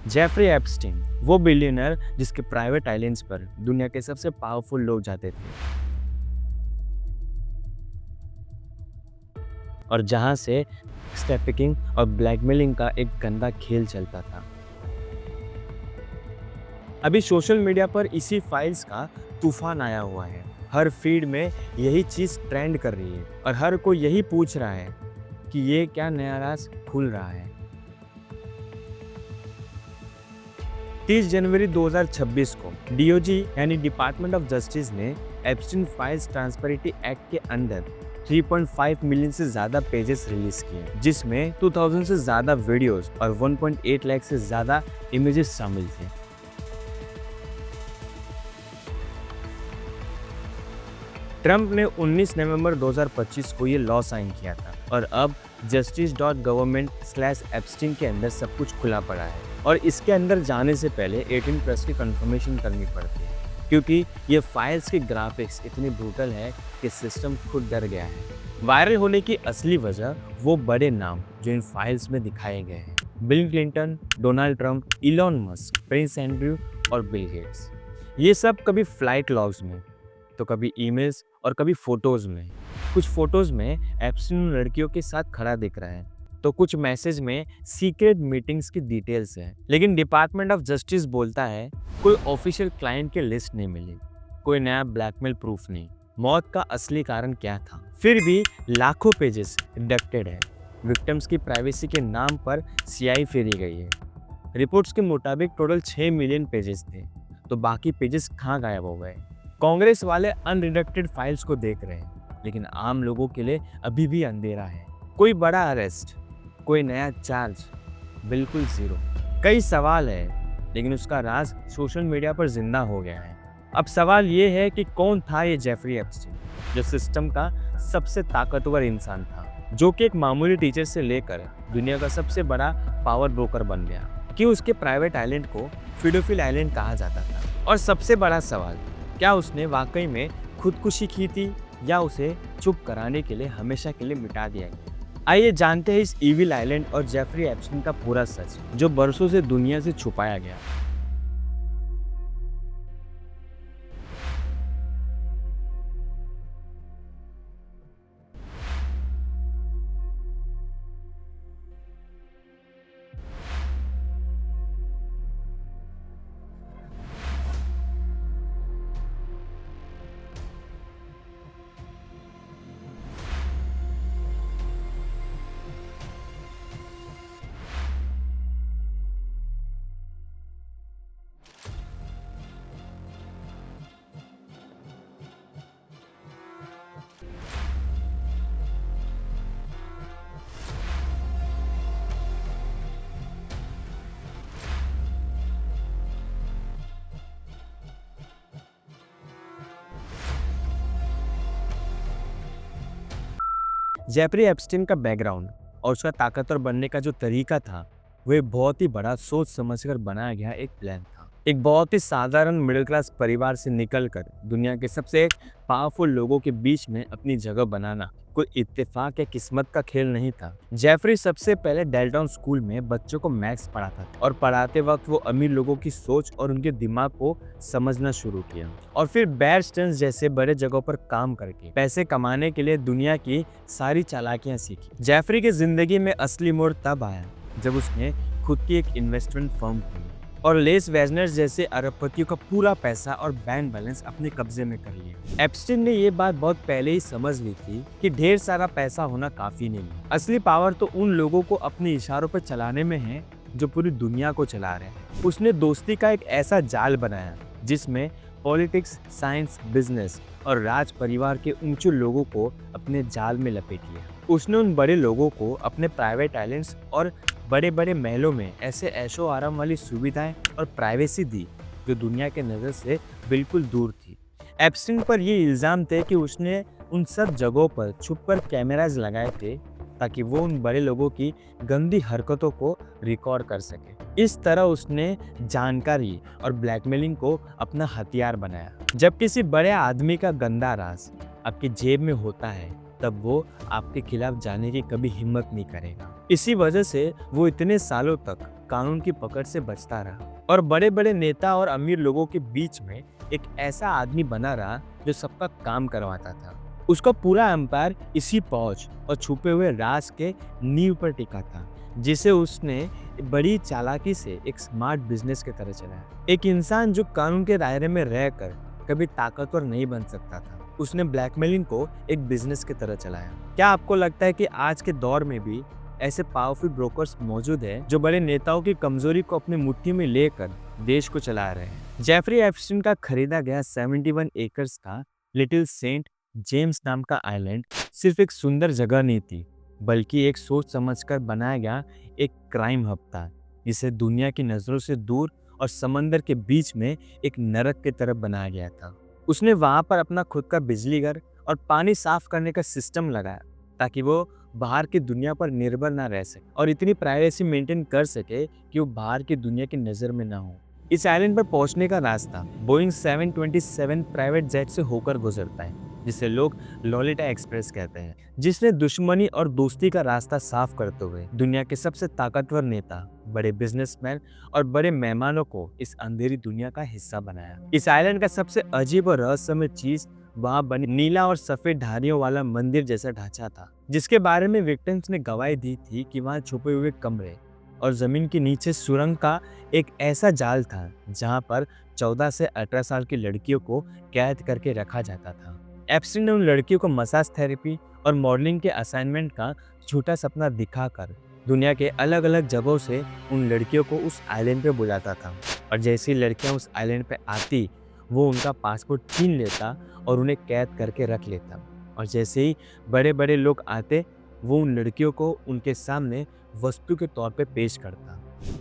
Jeffrey Epstein, वो billionaire जिसके private islands पर दुनिया के सबसे पावरफुल लोग जाते थे और जहां से स्टैफिकिंग और ब्लैकमेलिंग का एक गंदा खेल चलता था। अभी सोशल मीडिया पर इसी फाइल्स का तूफान आया हुआ है। हर फीड में यही चीज ट्रेंड कर रही है और हर कोई यही पूछ रहा है कि ये क्या नया राज खुल रहा है। 30 जनवरी 2026 को डीओजी यानी डिपार्टमेंट ऑफ जस्टिस ने एप्स्टीन फाइल्स ट्रांसपेरेंसी एक्ट के अंदर 3.5 मिलियन से ज्यादा पेजेस रिलीज किए, जिसमें 2000 से ज्यादा वीडियोस और 1.8 लाख से ज्यादा इमेजेस शामिल थे। ट्रंप ने 19 नवंबर 2025 को ये लॉ साइन किया था और अब justice.government/epstein के अंदर सब कुछ खुला पड़ा है और इसके अंदर जाने से पहले 18+ की कंफर्मेशन करनी पड़ती है, क्योंकि ये फाइल्स के ग्राफिक्स इतनी ब्रूटल है कि सिस्टम खुद डर गया है। वायरल होने की असली वजह वो बड़े नाम जो इन फाइल्स में दिखाए गए हैं: bill Clinton, Donald Trump, Elon Musk, Prince Andrew और बिल गेट्स। ये सब कभी फ्लाइट लॉग्स में, तो कभी ईमेल्स और कभी फोटोज में। कुछ फोटोज में एप्स्टीन लड़कियों के साथ खड़ा दिख रहा है, तो कुछ मैसेज में सीक्रेट मीटिंग्स की डिटेल्स है। लेकिन डिपार्टमेंट ऑफ जस्टिस बोलता है कोई ऑफिशियल क्लाइंट की लिस्ट नहीं मिली, कोई नया ब्लैकमेल प्रूफ नहीं, मौत का असली कारण क्या था। फिर भी लाखों पेजेस रिडक्टेड है। विक्टिम्स की प्राइवेसी के नाम पर सियाही फेरी गई है। रिपोर्ट्स के मुताबिक टोटल 6 मिलियन पेजेस थे, तो बाकी पेजेस कहाँ गायब हो गए। कांग्रेस वाले अनरिडक्टेड फाइल्स को देख रहे हैं, लेकिन आम लोगों के लिए अभी भी अंधेरा है। कोई बड़ा अरेस्ट, कोई नया चार्ज, बिल्कुल जीरो। कई सवाल है, लेकिन उसका राज सोशल मीडिया पर जिंदा हो गया है। अब सवाल ये है कि कौन था ये जेफरी एप्स्टीन, जो सिस्टम का सबसे ताकतवर इंसान था, जो कि एक मामूली टीचर से लेकर दुनिया का सबसे बड़ा पावर ब्रोकर बन गया। कि उसके प्राइवेट आइलैंड को फिडोफिल आइलैंड कहा जाता था। और सबसे बड़ा सवाल, क्या उसने वाकई में खुदकुशी की थी या उसे चुप कराने के लिए हमेशा के लिए मिटा दिया गया। आइए जानते हैं इस इविल आइलैंड और जेफरी एप्स्टीन का पूरा सच, जो बरसों से दुनिया से छुपाया गया। जेफरी एप्स्टीन का बैकग्राउंड और उसका ताकतवर बनने का जो तरीका था, वो एक बहुत ही बड़ा सोच समझकर बनाया गया एक प्लान था। एक बहुत ही साधारण मिडिल क्लास परिवार से निकलकर दुनिया के सबसे पावरफुल लोगों के बीच में अपनी जगह बनाना कोई इत्तेफाक या किस्मत का खेल नहीं था। जेफरी सबसे पहले डेल्टन स्कूल में बच्चों को मैथ्स पढ़ाता था और पढ़ाते वक्त वो अमीर लोगों की सोच और उनके दिमाग को समझना शुरू किया और फिर बेयर स्टर्न्स जैसे बड़े जगहों पर काम करके पैसे कमाने के लिए दुनिया की सारी चालाकियां सीखी। जेफरी की जिंदगी में असली मोड़ तब आया जब उसने खुद की एक इन्वेस्टमेंट फर्म खोली और लेस वेजनर जैसे अरबपतियों का पूरा पैसा और बैंक बैलेंस अपने कब्जे में कर लिया। एप्स्टीन ने ये बात बहुत पहले ही समझ ली थी कि ढेर सारा पैसा होना काफी नहीं है। असली पावर तो उन लोगों को अपने इशारों पर चलाने में है जो पूरी दुनिया को चला रहे हैं। उसने दोस्ती का एक ऐसा जाल बनाया जिसमें पॉलिटिक्स, साइंस, बिजनेस और राज परिवार के ऊंचे लोगों को अपने जाल में लपेट लिया। उसने उन बड़े लोगों को अपने प्राइवेट आइलैंड्स और बड़े बड़े महलों में ऐसे ऐशो आराम वाली सुविधाएं और प्राइवेसी दी जो दुनिया के नज़र से बिल्कुल दूर थी। एप्स्टीन पर ये इल्ज़ाम थे कि उसने उन सब जगहों पर छुपकर कैमराज लगाए थे ताकि वो उन बड़े लोगों की गंदी हरकतों को रिकॉर्ड कर सके। इस तरह उसने जानकारी और ब्लैकमेलिंग को अपना हथियार बनाया। जब किसी बड़े आदमी का गंदा राज आपकी जेब में होता है, तब वो आपके खिलाफ जाने की कभी हिम्मत नहीं करेगा। इसी वजह से वो इतने सालों तक कानून की पकड़ से बचता रहा और बड़े बड़े नेता और अमीर लोगों के बीच में एक ऐसा आदमी बना रहा जो सबका काम करवाता था। उसका पूरा एम्पायर इसी पहुंच और छुपे हुए राज के नींव पर टिका था, जिसे उसने बड़ी चालाकी से एक स्मार्ट बिजनेस की तरह चलाया। एक इंसान जो कानून के दायरे में रहकर कभी ताकतवर नहीं बन सकता था, उसने ब्लैकमेलिंग को एक बिजनेस की तरह चलाया। क्या आपको लगता है कि आज के दौर में भी ऐसे पावरफुल ब्रोकर्स मौजूद हैं जो बड़े नेताओं की कमजोरी को अपनी मुट्ठी में लेकर देश को चला रहे हैं? जेफरी एप्स्टीन का खरीदा गया 71 एकर्स का लिटिल सेंट जेम्स नाम का आइलैंड सिर्फ एक सुंदर जगह नहीं थी, बल्कि एक सोच समझकर बनाया गया एक क्राइम हब था, जिसे दुनिया की नजरों से दूर और समंदर के बीच में एक नरक की तरफ बनाया गया था। उसने वहां पर अपना खुद का बिजली घर और पानी साफ करने का सिस्टम लगाया ताकि वो बाहर की दुनिया पर निर्भर ना रह सके और इतनी प्राइवेसी मेंटेन कर सके कि वो बाहर की दुनिया की नजर में ना हो। इस आइलैंड पर पहुंचने का रास्ता बोइंग 727 प्राइवेट जेट से होकर गुजरता है, जिसे लोग लोलिटा एक्सप्रेस कहते हैं, जिसने दुश्मनी और दोस्ती का रास्ता साफ करते हुए दुनिया के सबसे ताकतवर नेता, बड़े बिजनेसमैन और बड़े मेहमानों को इस अंधेरी दुनिया का हिस्सा बनाया। इस आइलैंड का सबसे अजीब और रहस्यमय चीज वहां बनी नीला और सफेद धारियों वाला मंदिर जैसा ढांचा था, जिसके बारे में विक्टिम्स ने गवाही दी थी कि वहां छुपे हुए कमरे और जमीन के नीचे सुरंग का एक ऐसा जाल था जहां पर 14 से 18 साल की लड़कियों को कैद करके रखा जाता था। एप्स्टीन ने उन लड़कियों को मसाज थेरेपी और मॉडलिंग के असाइनमेंट का झूठा सपना दिखाकर दुनिया के अलग अलग जगहों से उन लड़कियों को उस आइलैंड पे बुलाता था, और जैसी लड़कियां उस आइलैंड पे आती वो उनका पासपोर्ट छीन लेता और उन्हें कैद करके रख लेता, और जैसे ही बड़े बड़े लोग आते वो उन लड़कियों को उनके सामने वस्तु के तौर पे पेश करता।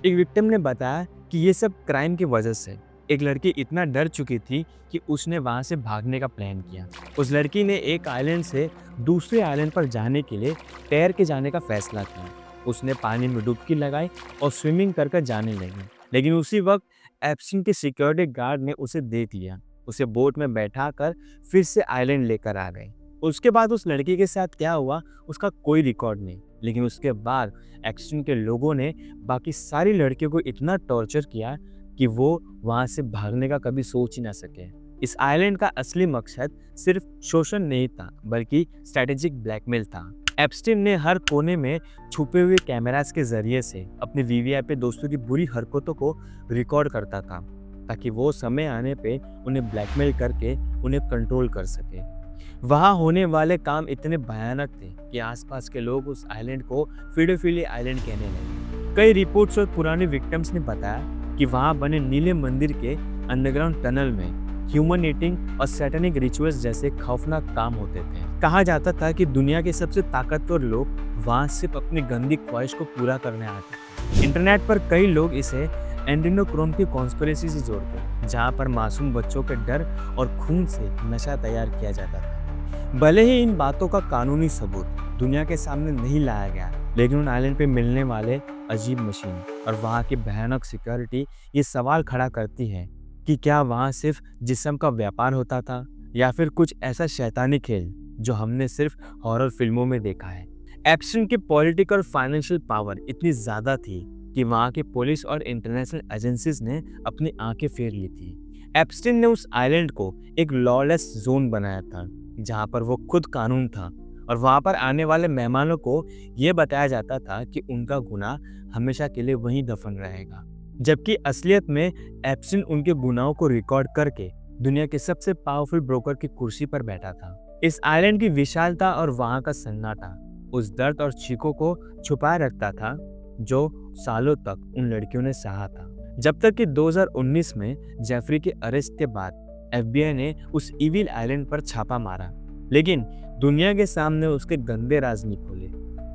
एक विक्टिम ने बताया कि ये सब क्राइम की वजह से एक लड़की इतना डर चुकी थी कि उसने वहां से भागने का प्लान किया। उस लड़की ने एक आइलैंड से दूसरे आइलैंड पर जाने के लिए तैर के जाने का फैसला किया। उसने पानी में डुबकी लगाई और स्विमिंग कर जाने लगी, लेकिन उसी वक्त एप्स्टीन के सिक्योरिटी गार्ड ने उसे देख लिया। उसे बोट में बैठाकर फिर से आइलैंड लेकर आ गए। उसके बाद उस लड़की के साथ क्या हुआ उसका कोई रिकॉर्ड नहीं, लेकिन उसके बाद एप्स्टीन के लोगों ने बाकी सारी लड़कियों को इतना टॉर्चर किया कि वो वहां से भागने का कभी सोच ही ना सके। इस आइलैंड का असली मकसद सिर्फ शोषण नहीं था, बल्कि स्ट्रेटेजिक ब्लैकमेल था। एप्स्टीन ने हर कोने में छुपे हुए कैमरास के जरिए से अपने वीवीआईपी दोस्तों की बुरी हरकतों को रिकॉर्ड करता था, ताकि वो समय आने पे उन्हें ब्लैकमेल करके उन्हें कंट्रोल कर सके। वहाँ होने वाले काम इतने भयानक थे कि आसपास के लोग उस आइलैंड को फिडोफिली आइलैंड कहने लगे। कई रिपोर्ट्स और पुराने विक्टिम्स ने बताया कि वहाँ बने नीले मंदिर के अंडरग्राउंड टनल में ह्यूमन ईटिंग और सैटेनिक रिचुअल्स जैसे खौफनाक काम होते थे। कहा जाता था कि दुनिया के सबसे ताकतवर लोग वहाँ सिर्फ अपनी गंदी ख्वाहिश को पूरा करने आते थे। इंटरनेट पर कई लोग इसे एड्रेनोक्रोम की कॉन्स्पिरेसी से जोड़ते, जहाँ पर मासूम बच्चों के डर और खून से नशा तैयार किया जाता था। भले ही इन बातों का कानूनी सबूत दुनिया के सामने नहीं लाया गया, लेकिन उन आइलैंड पे मिलने वाले अजीब मशीन और वहाँ की भयानक सिक्योरिटी ये सवाल खड़ा करती है कि क्या वहाँ सिर्फ जिस्म का व्यापार होता था या फिर कुछ ऐसा शैतानी खेल जो हमने सिर्फ हॉरर फिल्मों में देखा है। एप्स्टीन की पॉलिटिकल और फाइनेंशियल पावर इतनी ज़्यादा थी कि वहाँ की पुलिस और इंटरनेशनल एजेंसीज ने अपनी आंखें फेर ली थी। एप्स्टीन ने उस आइलैंड को एक लॉलेस जोन बनाया था, जहाँ पर वो खुद कानून था, और वहाँ पर आने वाले मेहमानों को ये बताया जाता था कि उनका गुनाह हमेशा के लिए वहीं दफन रहेगा, जबकि असलियत में एप्स्टीन उनके गुनाहों को रिकॉर्ड करके दुनिया के सबसे पावरफुल ब्रोकर की कुर्सी पर बैठा था। इस आइलैंड की विशालता और वहाँ का सन्नाटा उस दर्द और चीखों को छुपाए रखता था जो सालों तक उन लड़कियों ने सहा था, जब तक कि 2019 में जेफरी के अरेस्ट के बाद FBI ने उस इविल आइलैंड पर छापा मारा, लेकिन दुनिया के सामने उसके गंदे राज नहीं खोले।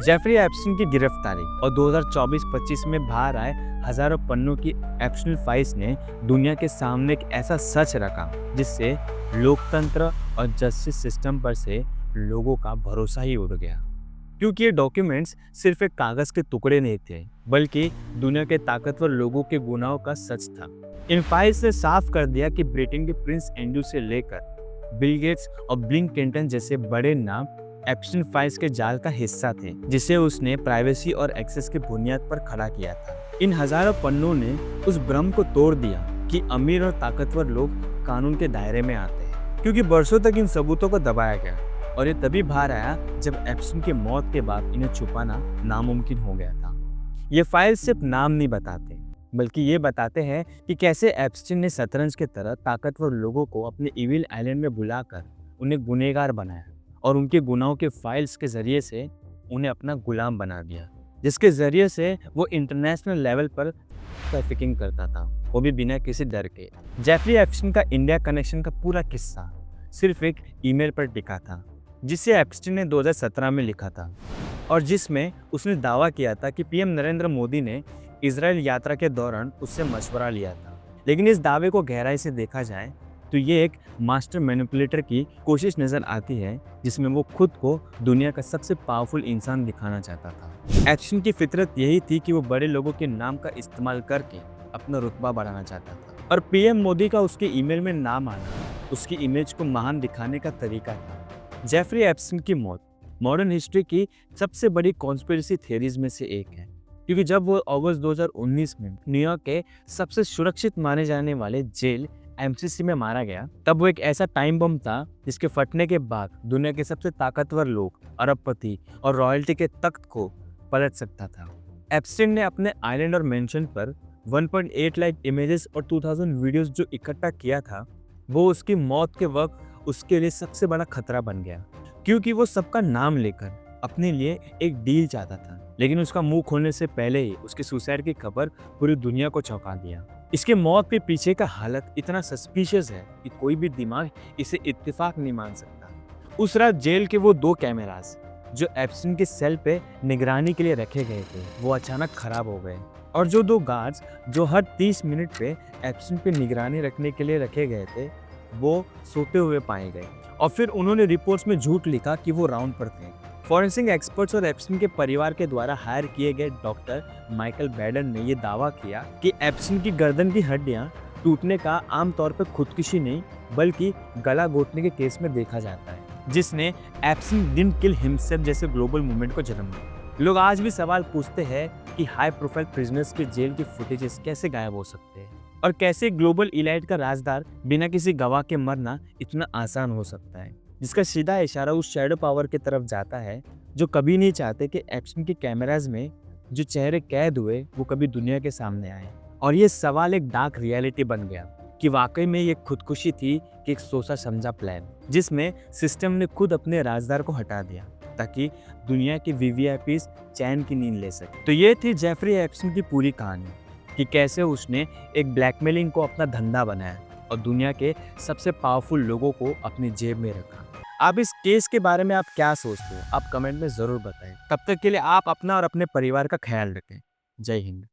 जेफरी एप्स्टीन की गिरफ्तारी और 2024-25 में बाहर आए हजारों पन्नों की एप्स्टीन फाइल्स ने दुनिया के सामने एक ऐसा सच रखा जिससे लोकतंत्र और जस्टिस सिस्टम पर से लोगों का भरोसा ही उड़ गया, क्योंकि ये डॉक्यूमेंट्स सिर्फ एक कागज के टुकड़े नहीं थे, बल्कि दुनिया के ताकतवर लोगों के गुनाहों का सच था। इन फाइल्स ने साफ कर दिया कि ब्रिटेन के प्रिंस एंड्रू से लेकर बिल गेट्स और बिल क्लिंटन जैसे बड़े नाम एप्स्टीन फाइल्स के जाल का हिस्सा थे, जिसे उसने प्राइवेसी और एक्सेस की बुनियाद पर खड़ा किया था। इन हजारों पन्नों ने उस भ्रम को तोड़ दिया कि अमीर और ताकतवर लोग कानून के दायरे में आते हैं, क्योंकि बरसों तक इन सबूतों को दबाया गया और ये तभी बाहर आया जब एप्स्टीन की मौत के बाद इन्हें छुपाना नामुमकिन हो गया था। ये फाइल सिर्फ नाम नहीं बताते, बल्कि ये बताते हैं कि कैसे एप्स्टीन ने शतरंज के तरह ताकतवर लोगों को अपने इविल आइलैंड में बुलाकर उन्हें गुनहगार बनाया और उनके गुनाहों के फाइल्स के जरिए से उन्हें अपना गुलाम बना दिया, जिसके जरिए से वो इंटरनेशनल लेवल पर ट्रैफिकिंग करता था, वो भी बिना किसी डर के। जेफरी एप्स्टीन का इंडिया कनेक्शन का पूरा किस्सा सिर्फ एक ईमेल पर टिका था, जिसे एप्स्टीन ने 2017 में लिखा था और जिसमें उसने दावा किया था कि पीएम नरेंद्र मोदी ने इजराइल यात्रा के दौरान उससे मशवरा लिया था। लेकिन इस दावे को गहराई से देखा जाए तो ये एक मास्टर मैनिपुलेटर की कोशिश नजर आती है, जिसमें वो खुद को दुनिया का सबसे पावरफुल इंसान दिखाना चाहता था। एप्स्टीन की फितरत यही थी कि वो बड़े लोगों के नाम का इस्तेमाल करके अपना रुतबा बढ़ाना चाहता था और पीएम मोदी का उसके ईमेल में नाम आना उसकी इमेज को महान दिखाने का तरीका था। जेफरी एप्स्टीन की मौत मॉडर्न हिस्ट्री की सबसे बड़ी कॉन्स्पिरेसी थियरीज में से एक है, क्योंकि जब वो अगस्त 2019 में न्यूयॉर्क के सबसे सुरक्षित माने जाने वाले जेल एमसीसी में मारा गया, तब वो एक ऐसा टाइम बम था जिसके फटने के बाद दुनिया के सबसे ताकतवर लोग, अरबपति और रॉयल्टी के तख्त को पलट सकता था। एप्स्टीन ने अपने आइलैंड और मेंशन पर 1.8 लाख इमेजेस और 2000 वीडियोस जो इकट्ठा किया था, वो उसकी मौत के वक्त उसके लिए सबसे बड़ा खतरा बन गया, क्योंकि वो सबका नाम लेकर अपने लिए एक डील चाहता था। लेकिन उसका मुंह खोलने से पहले ही उसकी सुसाइड की खबर पूरी दुनिया को चौंका दिया। इसके मौत के पीछे का हालत इतना सस्पिशियस है कि कोई भी दिमाग इसे इत्तेफाक नहीं मान सकता। उस रात जेल के वो 2 कैमरास जो एप्स्टीन के सेल पे निगरानी के लिए रखे गए थे, वो अचानक खराब हो गए और जो 2 गार्ड्स जो हर 30 मिनट पे एप्स्टीन पे निगरानी रखने के लिए रखे गए थे, वो सोते हुए पाए गए और फिर उन्होंने रिपोर्ट्स में झूठ लिखा कि वो राउंड पर थे। फॉरेंसिक एक्सपर्ट्स और एप्स्टीन के परिवार के द्वारा हायर किए गए डॉक्टर माइकल बैडन ने यह दावा किया कि एप्स्टीन की गर्दन की हड्डियां टूटने का आमतौर पर खुदकुशी नहीं बल्कि गला घोटने के केस में देखा जाता है, जिसने एप्स्टीन डिडंट किल हिमसेल्फ जैसे ग्लोबल मूवमेंट को जन्म दिया। लोग आज भी सवाल पूछते हैं कि हाई प्रोफाइल प्रिजनर्स के जेल की फुटेजेस कैसे गायब हो सकते हैं और कैसे ग्लोबल इलाइट का राजदार बिना किसी गवाह के मरना इतना आसान हो सकता है, जिसका सीधा इशारा उस शैडो पावर की तरफ जाता है जो कभी नहीं चाहते कि एप्स्टीन के कैमराज में जो चेहरे कैद हुए वो कभी दुनिया के सामने आए। और ये सवाल एक डार्क रियलिटी बन गया कि वाकई में ये खुदकुशी थी कि एक सोचा समझा प्लान, जिसमें सिस्टम ने खुद अपने राजदार को हटा दिया ताकि दुनिया के वीवीआईपीज चैन की नींद ले सके। तो ये थी जेफरी एप्स्टीन की पूरी कहानी कि कैसे उसने एक ब्लैकमेलिंग को अपना धंधा बनाया और दुनिया के सबसे पावरफुल लोगों को अपनी जेब में रखा। आप इस केस के बारे में आप क्या सोचते हो? आप कमेंट में ज़रूर बताएं। तब तक के लिए आप अपना और अपने परिवार का ख्याल रखें। जय हिंद।